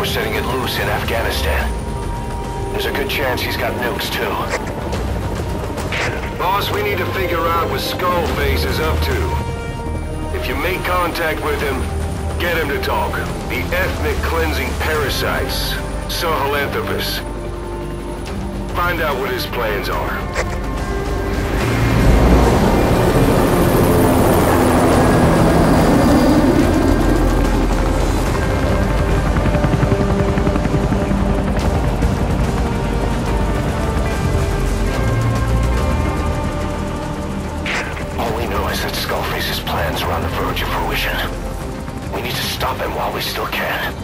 before setting it loose in Afghanistan. There's a good chance he's got nukes, too. Boss, we need to figure out what Skullface is up to. If you make contact with him, get him to talk. The ethnic cleansing parasites, Sahelanthropus. Find out what his plans are. All we know is that Skullface's plans are on the verge of fruition. We need to stop him while we still can.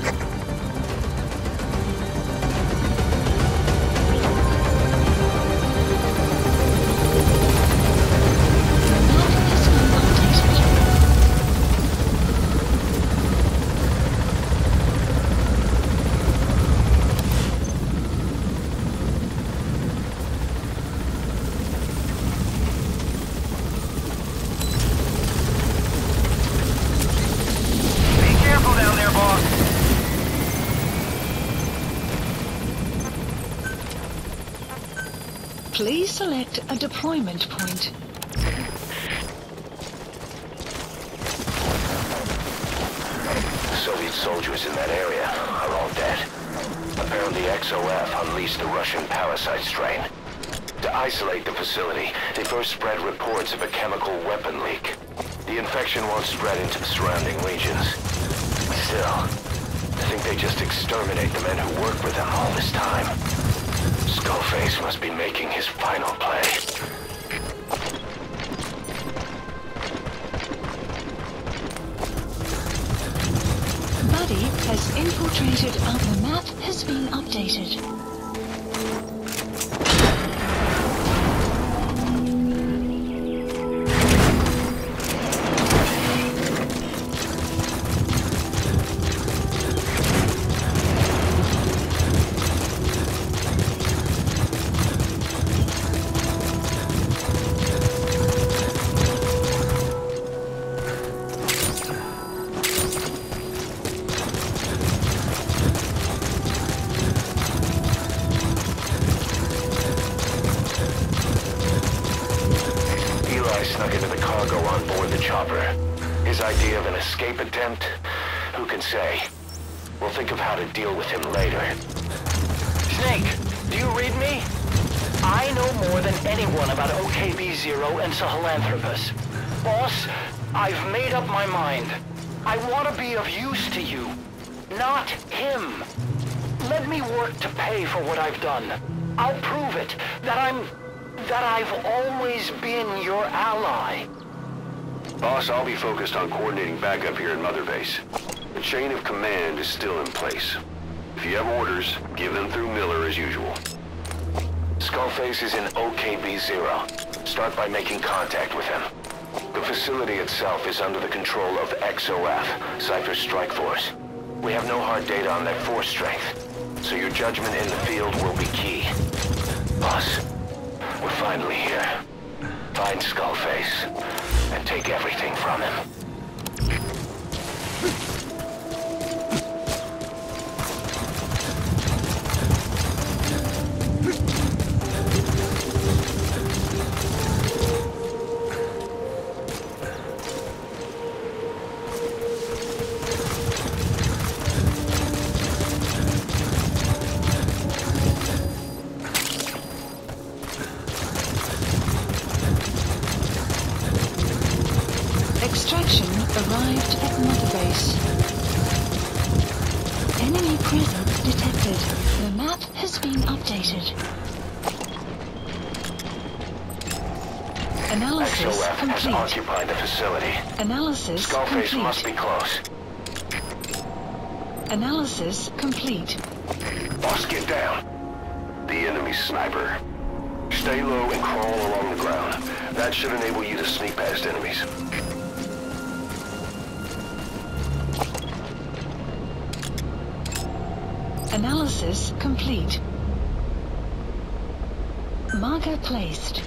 Please select a deployment point. The Soviet soldiers in that area are all dead. Apparently XOF unleashed the Russian parasite strain. To isolate the facility, they first spread reports of a chemical weapon leak. The infection won't spread into the surrounding regions. Still, I think they just exterminate the men who worked with them all this time. Skullface must be making his final play. Buddy has infiltrated. The map has been updated. Snuck into the cargo on board the chopper. His idea of an escape attempt? Who can say? We'll think of how to deal with him later. Snake, do you read me? I know more than anyone about OKB-0 and Sahelanthropus. Boss, I've made up my mind. I want to be of use to you, not him. Let me work to pay for what I've done. I'll prove it, that I've always been your ally. Boss, I'll be focused on coordinating backup here at Mother Base. The chain of command is still in place. If you have orders, give them through Miller as usual. Skullface is in OKB-0. Start by making contact with him. The facility itself is under the control of XOF, Cypher's strike force. We have no hard data on their force strength, so your judgment in the field will be key. Boss, we're finally here. Find Skullface, and take everything from him. Extraction arrived at Mother Base. Enemy presence detected. The map has been updated. Analysis XOF has complete. occupied the facility. Analysis Skullface complete. must be close. Analysis complete. Boss, get down. The enemy sniper. Stay low and crawl along the ground. That should enable you to sneak past enemies. Analysis complete. Marker placed.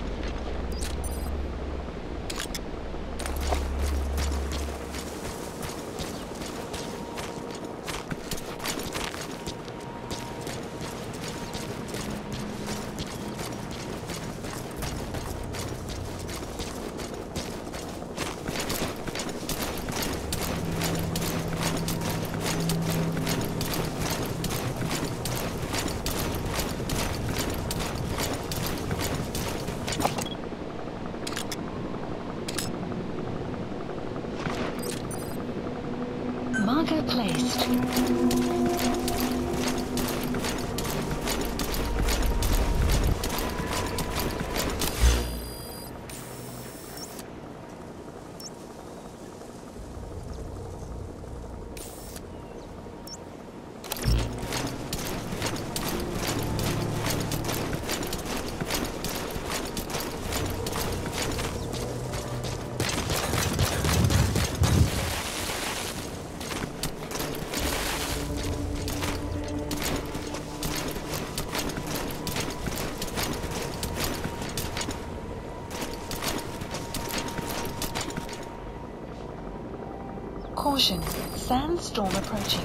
Caution, sandstorm approaching.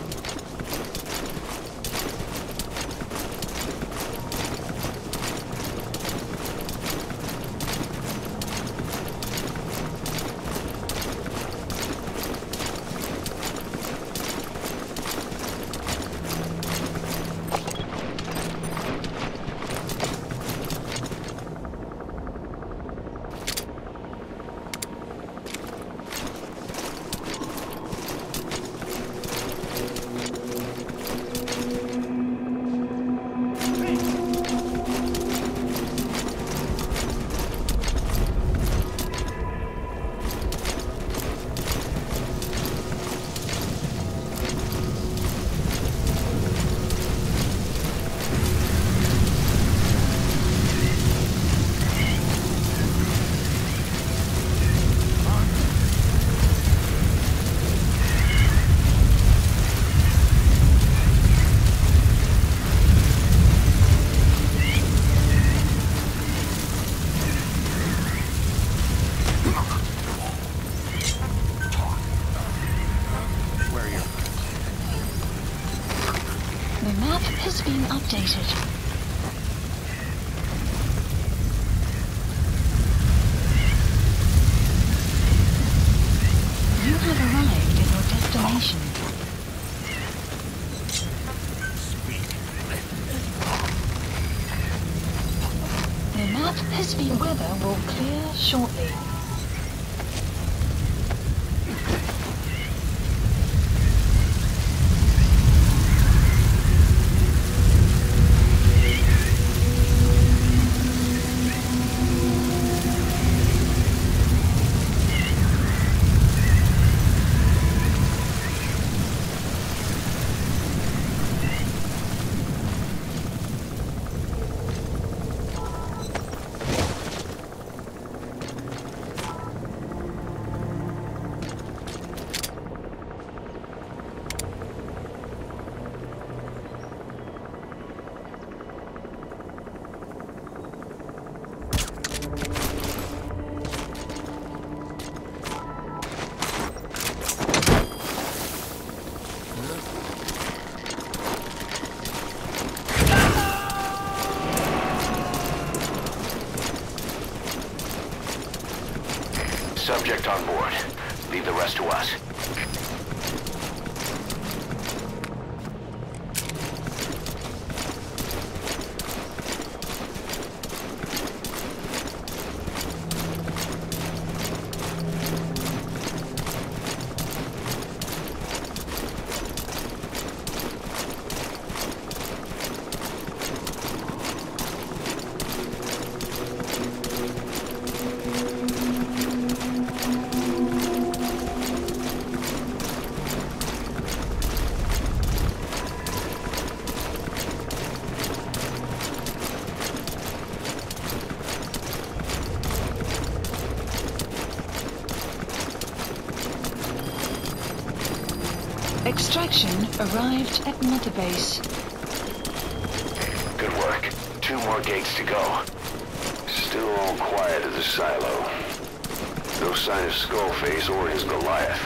Has been updated. You have arrived at your destination. The map has been. Weather will clear shortly. Subject on board. Leave the rest to us. Extraction arrived at Mother Base. Good work. 2 more gates to go. Still all quiet at the silo. No sign of Skullface or his Goliath.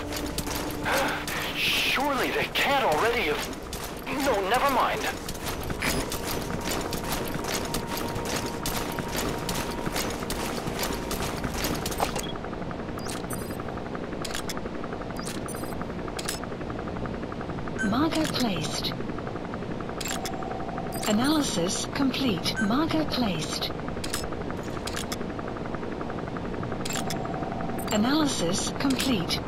Surely they can't already have... No, never mind. Marker placed. Analysis complete. Marker placed. Analysis complete.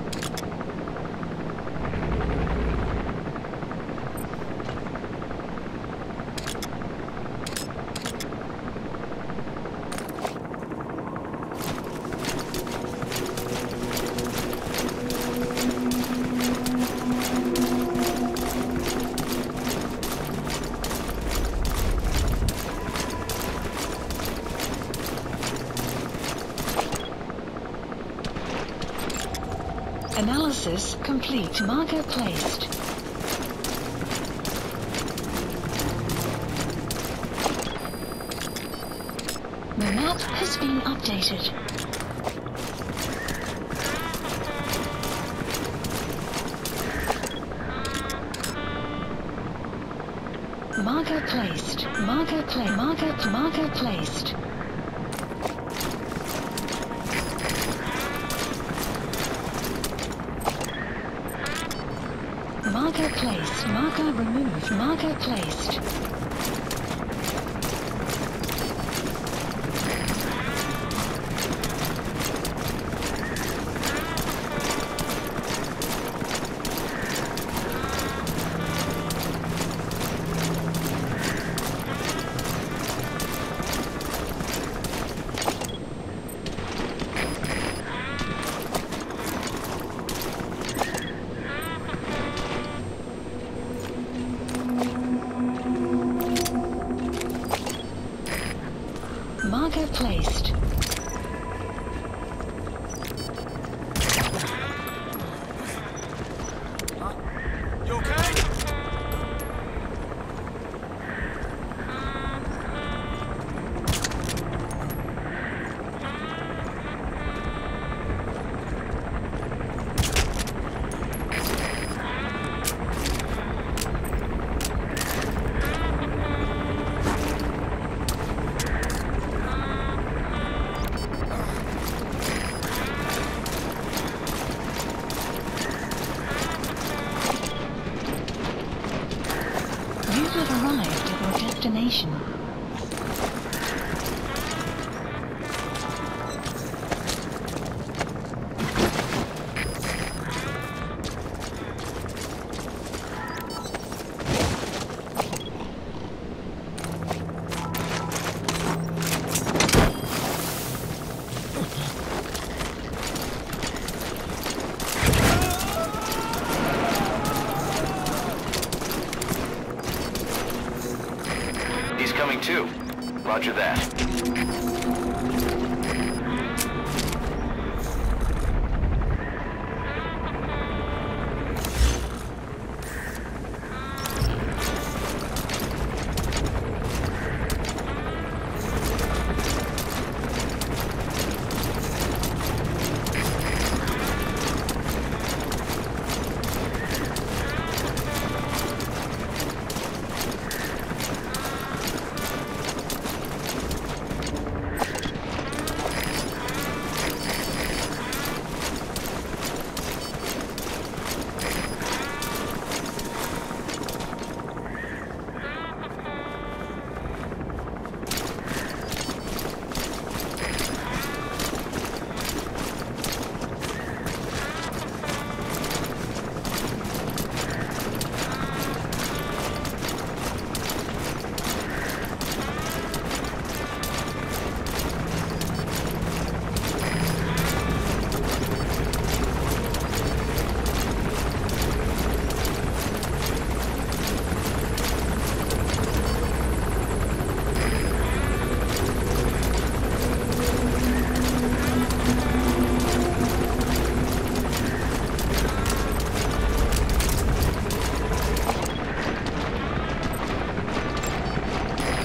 Analysis complete. Marker placed. The map has been updated. Marker placed. Marker placed. Marker placed. Marker placed. Marker removed. Marker placed. Marker placed. You okay? You have arrived at your destination. He's coming too. Roger that.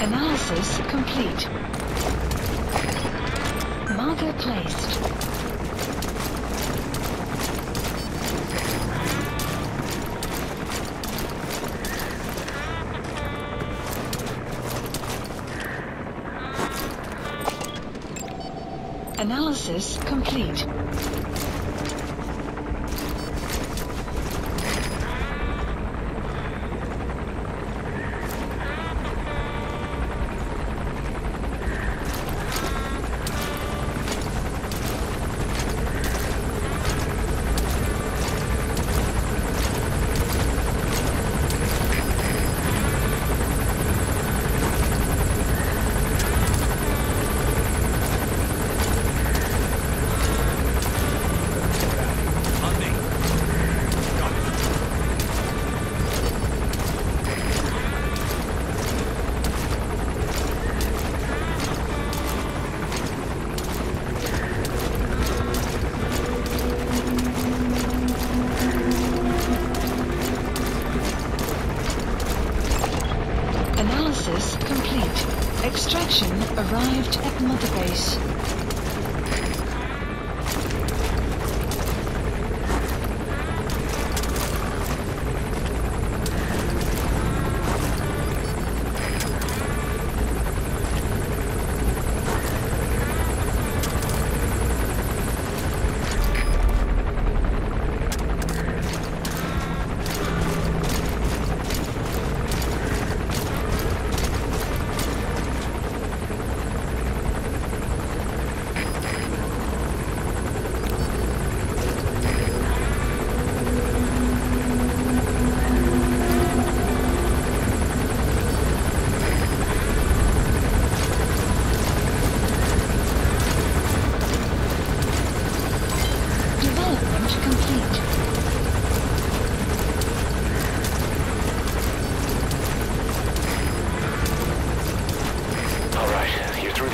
Analysis complete. Marker placed. Analysis complete. Analysis complete. Extraction arrived at Mother Base.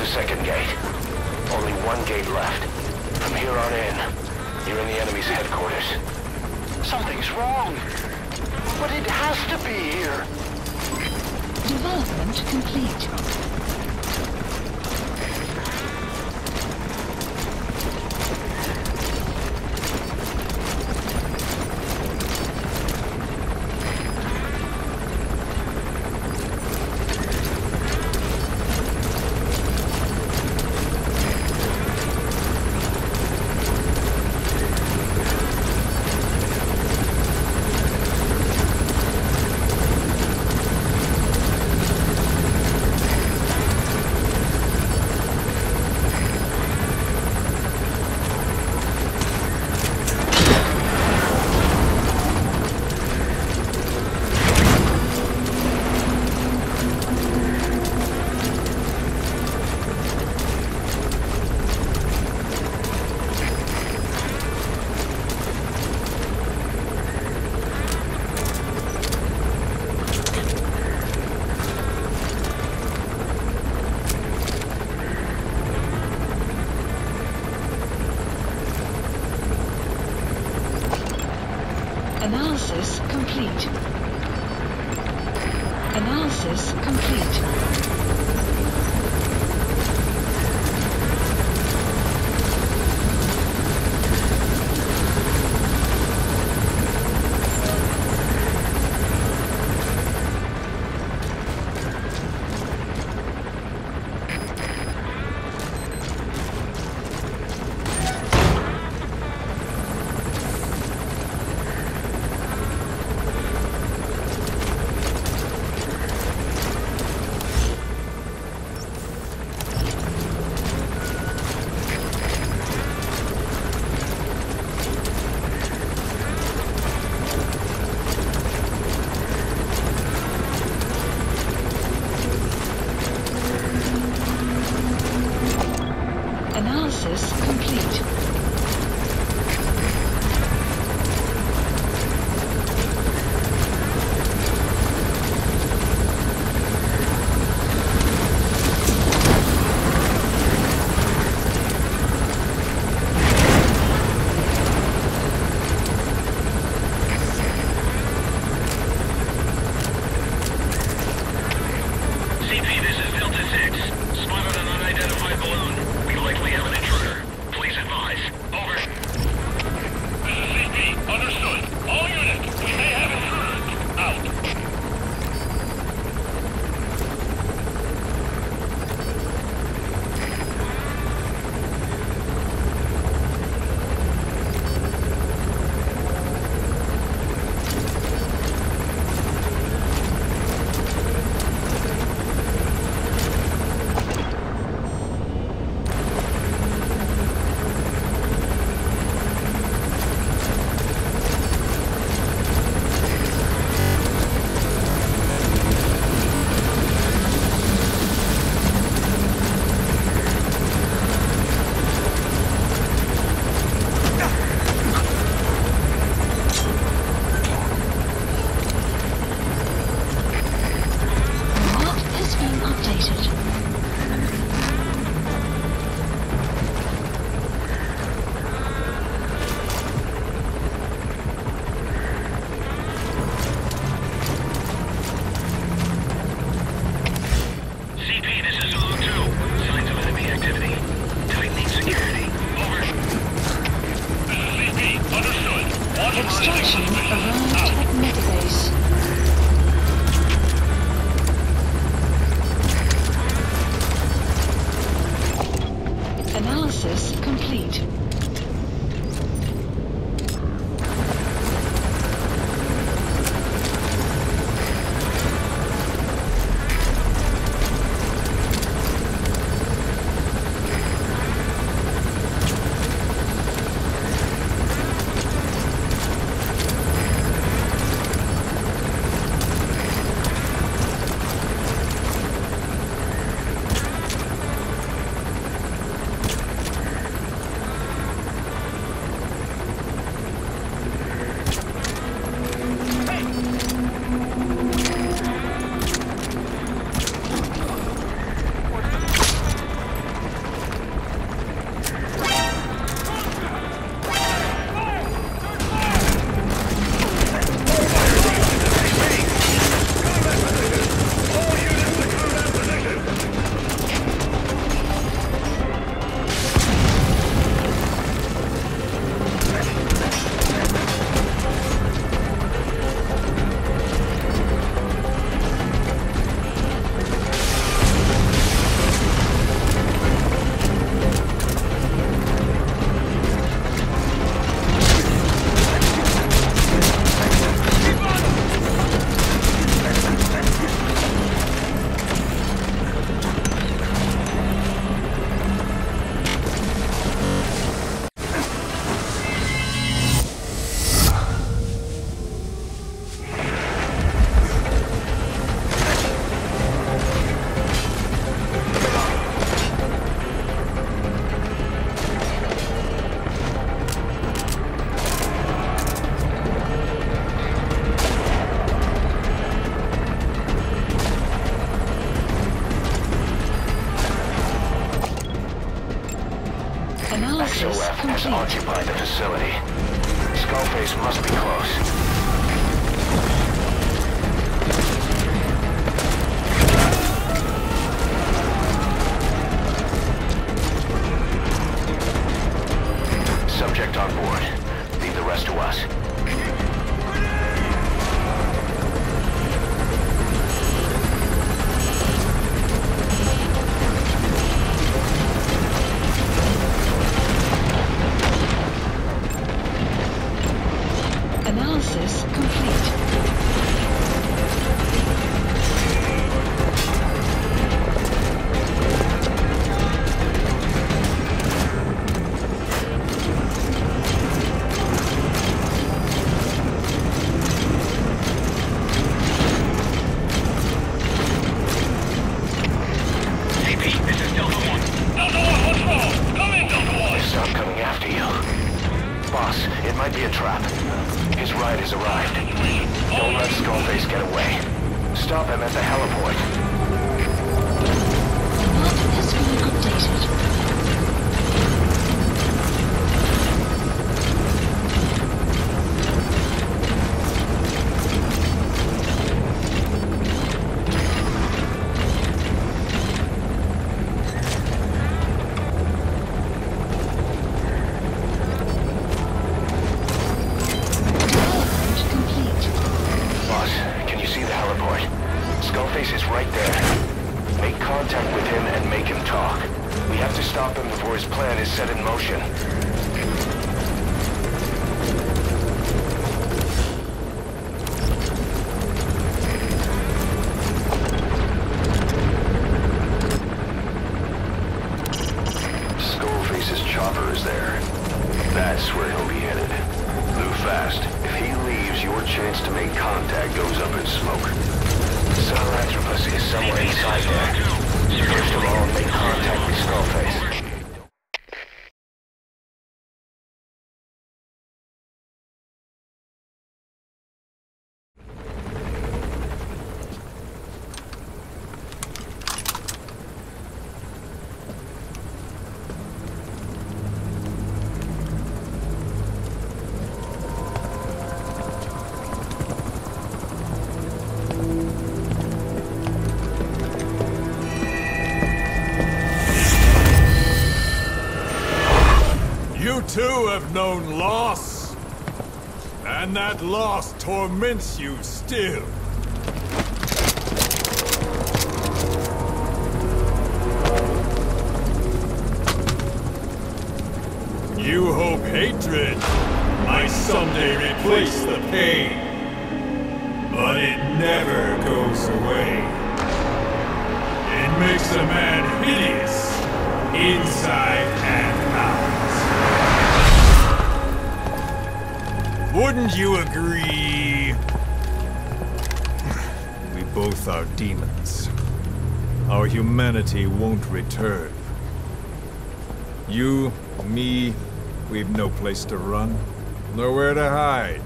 second gate. Only one gate left. From here on in, you're in the enemy's headquarters. Something's wrong. But it has to be here. Development complete. Analysis complete. Analysis complete. XOF has occupied the facility. Skullface must be close. Subject on board. Leave the rest to us. Analysis complete. You too have known loss, and that loss torments you still. You hope hatred might someday replace the pain, but it never goes away. It makes a man hideous, inside and out. Wouldn't you agree? We both are demons. Our humanity won't return. You, me, we've no place to run, nowhere to hide.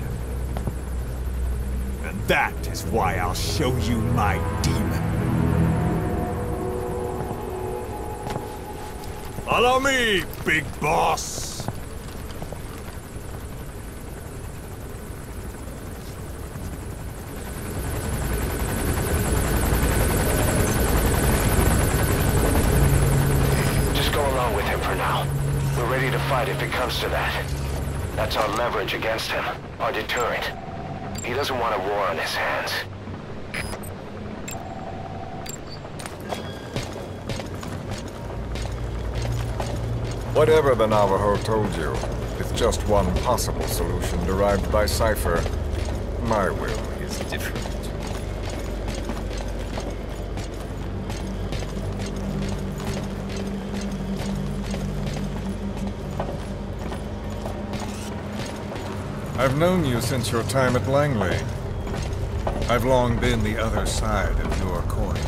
And that is why I'll show you my demon. Follow me, big boss! If it comes to that. That's our leverage against him, our deterrent. He doesn't want a war on his hands. Whatever the Navajo told you, it's just one possible solution derived by Cypher. My will is different. I've known you since your time at Langley. I've long been the other side of your coin.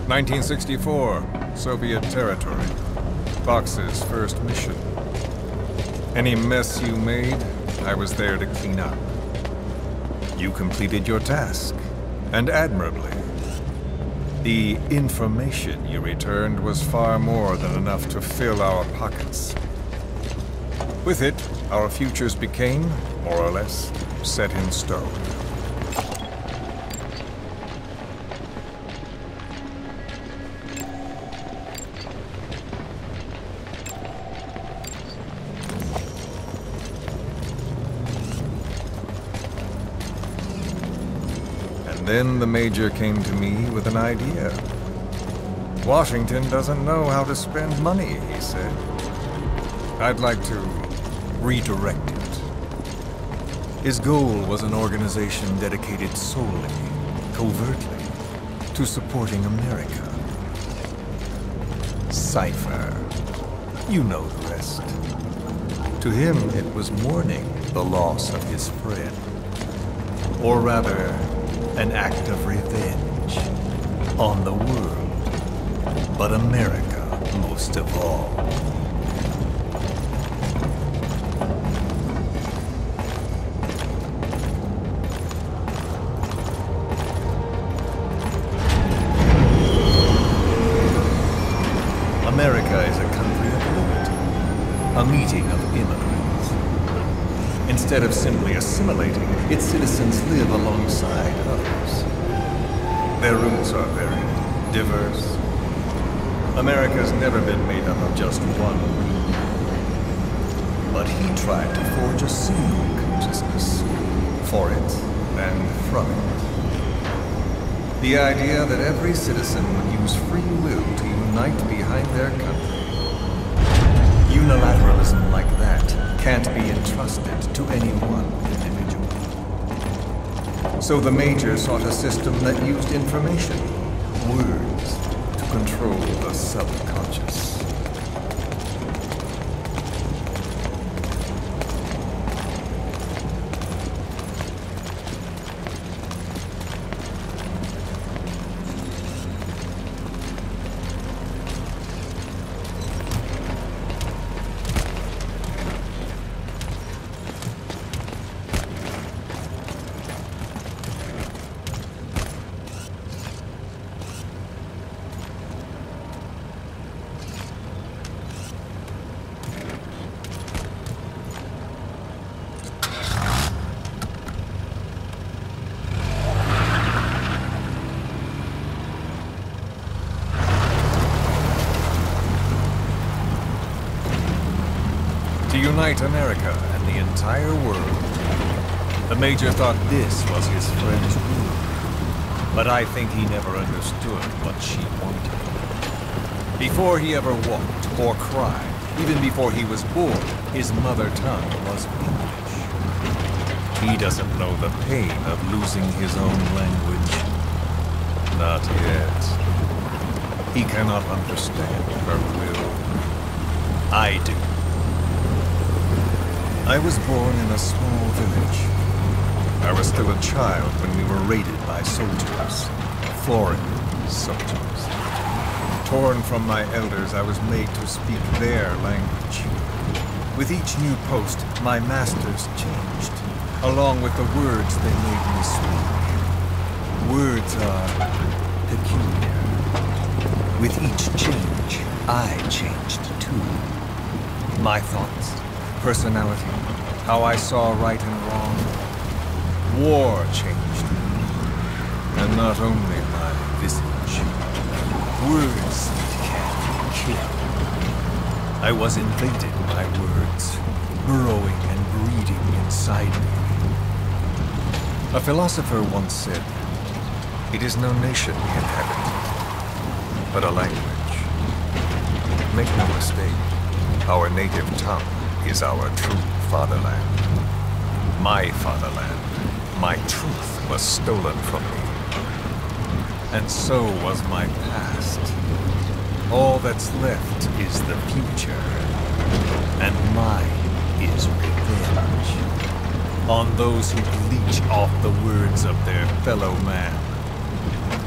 1964, Soviet territory. Fox's first mission. Any mess you made, I was there to clean up. You completed your task, and admirably. The information you returned was far more than enough to fill our pockets. With it, our futures became, more or less, set in stone. And then the Major came to me with an idea. Washington doesn't know how to spend money, he said. I'd like to redirect it. His goal was an organization dedicated solely, covertly, to supporting America. Cypher. You know the rest. To him, it was mourning the loss of his friend. Or rather, an act of revenge on the world, but America most of all. America is a country of liberty, a meeting of immigrants. Instead of simply assimilating, its citizens live alongside others. Their roots are very diverse. America's never been made up of just one group. But he tried to forge a single consciousness for it and from it. The idea that every citizen would use free will to unite behind their country. Unilateralism like that can't be entrusted to any one individual. So the Major sought a system that used information, words, to control the subconscious. To unite America and the entire world. The Major thought this was his friend's rule. But I think he never understood what she wanted. Before he ever walked or cried, even before he was born, his mother tongue was English. He doesn't know the pain of losing his own language. Not yet. He cannot understand her will. I do. I was born in a small village. I was still a child when we were raided by soldiers. Foreign soldiers. Torn from my elders, I was made to speak their language. With each new post, my masters changed, along with the words they made me speak. Words are peculiar. With each change, I changed too. My thoughts, personality, how I saw right and wrong. War changed me. And not only my visage. Words can kill. I was invaded by words, burrowing and breeding inside me. A philosopher once said, "It is no nation we inhabit, but a language." Make no mistake, our native tongue is our true fatherland. My fatherland, my truth was stolen from me. And so was my past. All that's left is the future. And mine is revenge. On those who bleach off the words of their fellow man.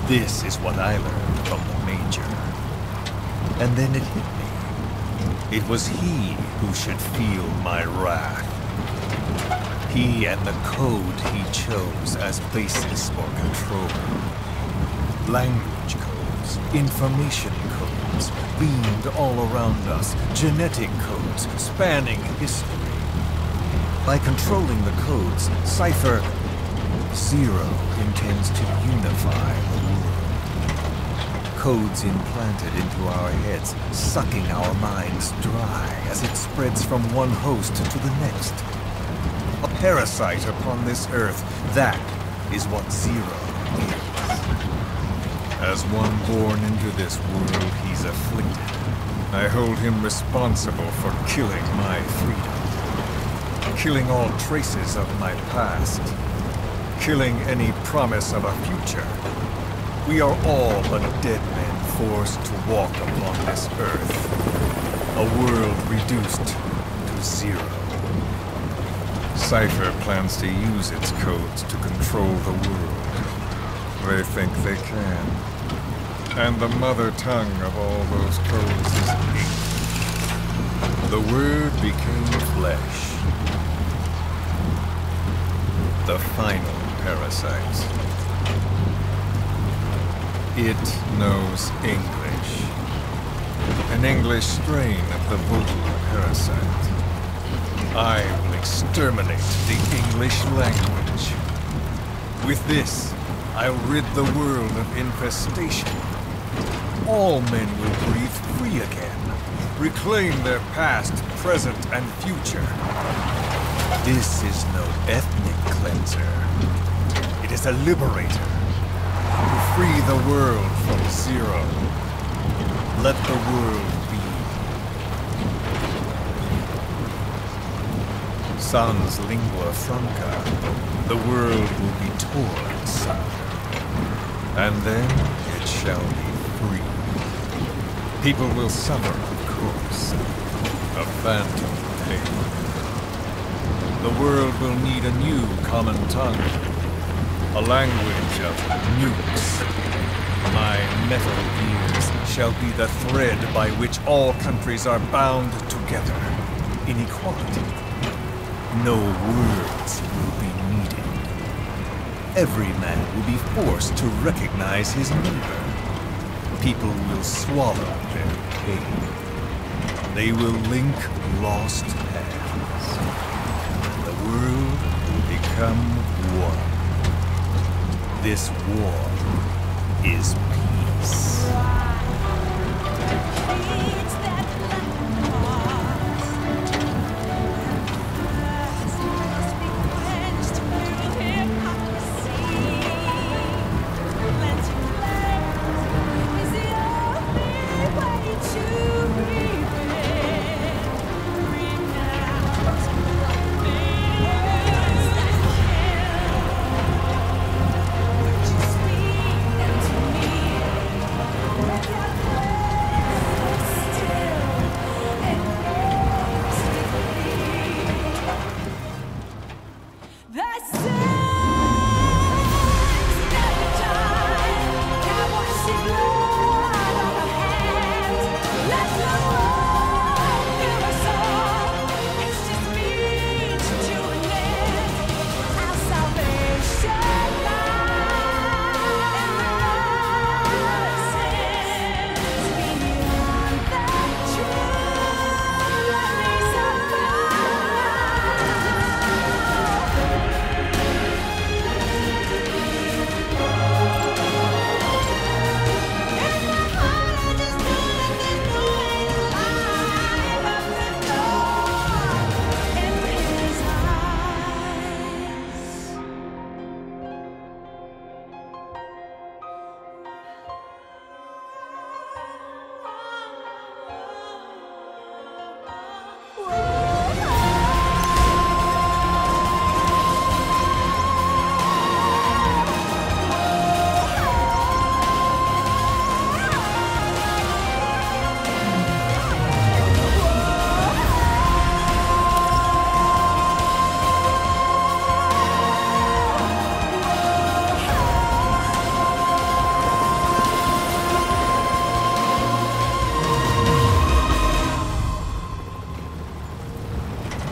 This is what I learned from the Major. And then it hit me. It was he who should feel my wrath. He and the code he chose as basis for control. Language codes, information codes, beamed all around us, genetic codes spanning history. By controlling the codes, Cypher Zero intends to unify the world. Codes implanted into our heads, sucking our minds dry as it spreads from one host to the next. A parasite upon this earth, that is what Zero is. As one born into this world, he's afflicted. I hold him responsible for killing my freedom. Killing all traces of my past. Killing any promise of a future. We are all but dead men forced to walk upon this earth. A world reduced to zero. Cypher plans to use its codes to control the world. They think they can. And the mother tongue of all those codes is hate. The Word became flesh. The final parasite. It knows English. An English strain of the vocal parasite. I will exterminate the English language. With this, I'll rid the world of infestation. All men will breathe free again, reclaim their past, present, and future. This is no ethnic cleanser. It is a liberator. To free the world from Zero. Let the world be. Sans lingua franca, the world will be torn asunder. And then it shall be free. People will suffer, of course. A phantom pain. The world will need a new common tongue. A language of nukes. My metal gears shall be the thread by which all countries are bound together. In equality. No words will be needed. Every man will be forced to recognize his neighbor. People will swallow their pain. They will link lost paths. The world will become one. This war is peace.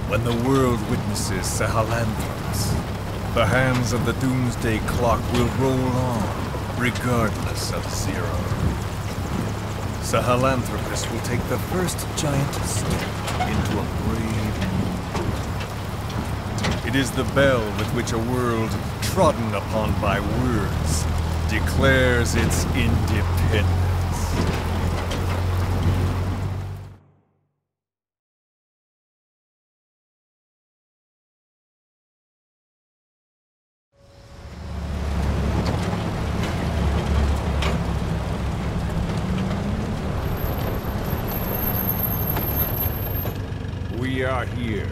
When the world witnesses Sahelanthropus, the hands of the doomsday clock will roll on, regardless of Zero. Sahelanthropus will take the first giant step into a brave new world. It is the bell with which a world trodden upon by words declares its independence. We are here.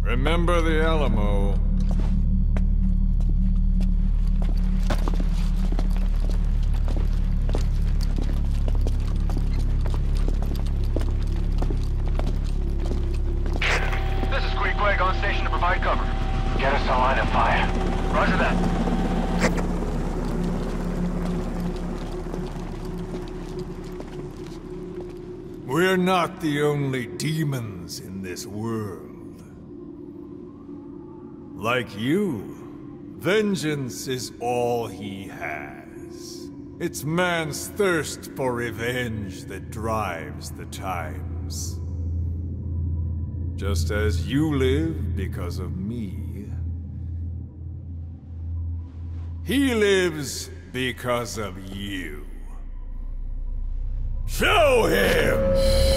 Remember the Alamo. This is Queequeg on station to provide cover. Get us a line of fire. Roger that. We're not the only demons in this world. Like you, vengeance is all he has. It's man's thirst for revenge that drives the times. Just as you live because of me, he lives because of you. Show him!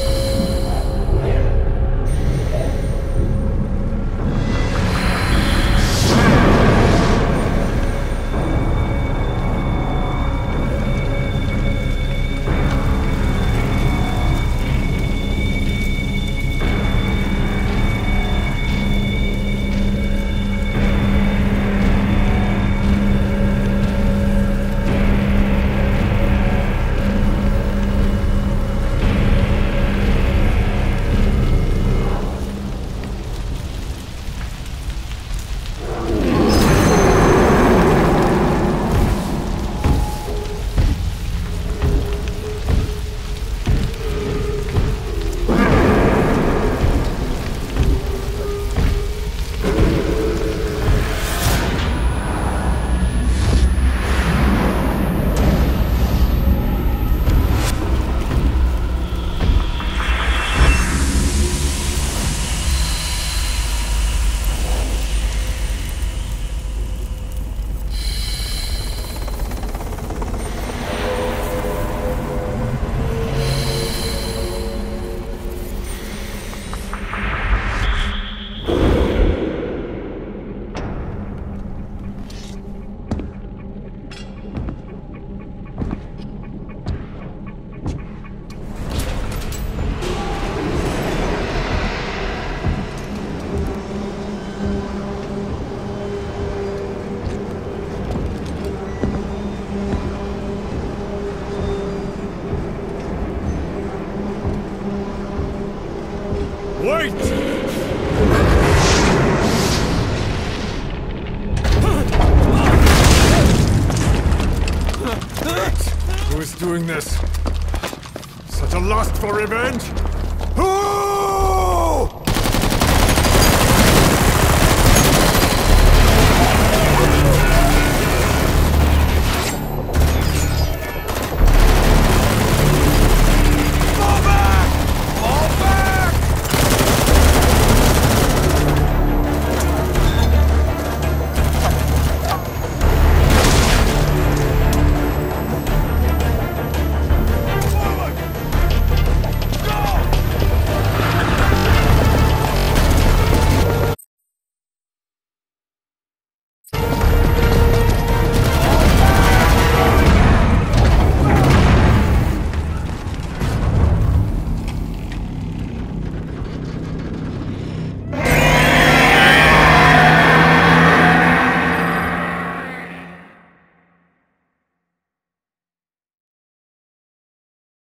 Wait! Who is doing this? Such a lust for revenge? Who?